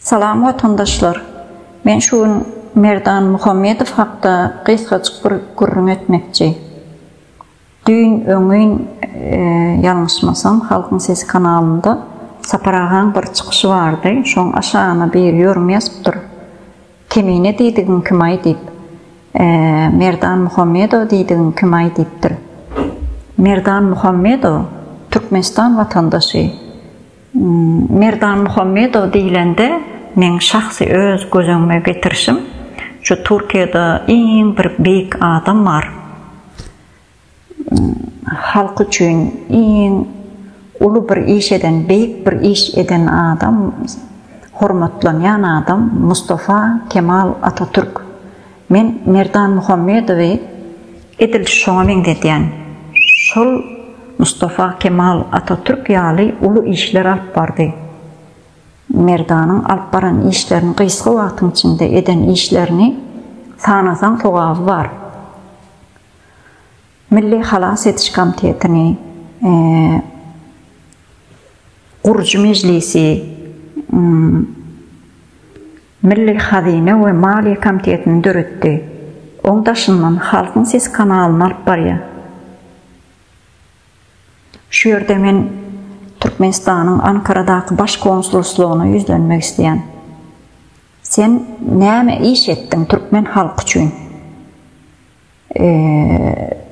Salam vatandaşlar. Men şu Merdan Muhammedov hakda kıskaçık bir gurrun etmekçi. Dün öňün yanlışmasam Halkın Sesi kanalında saparagan bir çıkışı vardı. Şoň aşağına bir yorum yazıpdyr. Kemine diýdigin kümay diýip Merdan Muhammedov diýdigin kümay diýipdir. Merdan Muhammedov Türkmenistan vatandaşı. Merdan Muhammedov diýilende men şahsy öz gözüňe getirişim şu Türkiýede iň bir beýik adam bar. Halk üçin iň uly bir iş eden, beýik bir iş eden adam, hormatlanýan adam Mustafa Kemal Atatürk. Men Merdan Muhammedowy edil şoňa meňdedýän. Şol Mustafa Kemal Atatürk ýaly uly işler alyp bardy. Merdanyň alyp baran işlerini gysga wagtyň içinde eden işlerini sanasaň togaby bar. Milli Halas Etiş Komitetini, Gurju Mejlisi, Milli Hazine we Maliýe Komitetini döretdi. Oňdaşyndan Halkyn Sesi kanalyny alyp barýar. Şu ýerde men Türkmenistanyň Ankaradaky baş konsuloslugyna ýüzlenmek isleýän. Sen näme iş etdiň türkmen halky üçin?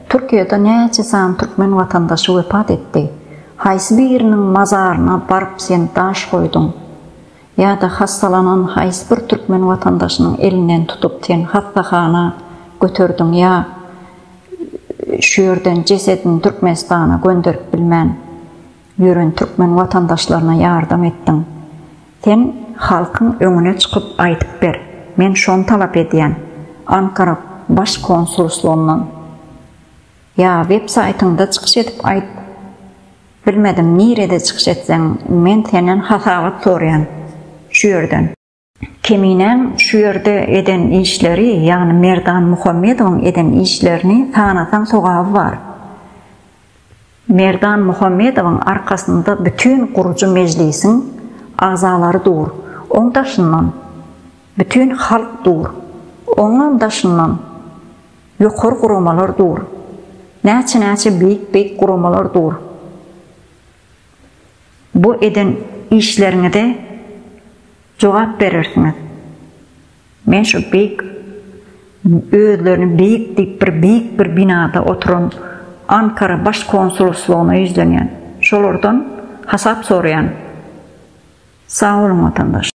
Türkiýede näçe san türkmen watandaşy wepat etdi? Haýsy biriniň mazaryna baryp sen taş goýdyň? Ya da hastalanan haýsy bir türkmen watandaşynyň elinden tutup sen hastahana götürdüň ya şu ýerden cesedini Türkmenistana gönderip bilmän ýören türkmen watandaşlaryna ýardam etdiň. Sen halkyň öňüne çykyp aýdyp ber. Men şonu talap edýän. Ankara baş konsuloslugynyň ya web saytyňda çykyş edip aýt. Bilmedim nirede çykyş etseň, men senden hasabat sorýan şu ýerden. Keminen şu ýerde eden işleri, ýani Merdan Muhammedowyň eden işlerini sanasaň sogaby bar. Merdan Muhammedowyň arkasynda bütün Gurju Mejlisiň azalary dur. Oňdaşyndan bütün halk dur. Oňdaşyndan ýokary guramalar dur. Näçe beýik guramalar dur. Bu eden işlerine de jogap berersiňiz. Men şu beýik özlerini beýik diýip beýik bir binada oturan Ankara baş konsuloslugyna ýüzlenýän. Şolardan hasap sorýan. Sağ olun vatandaş.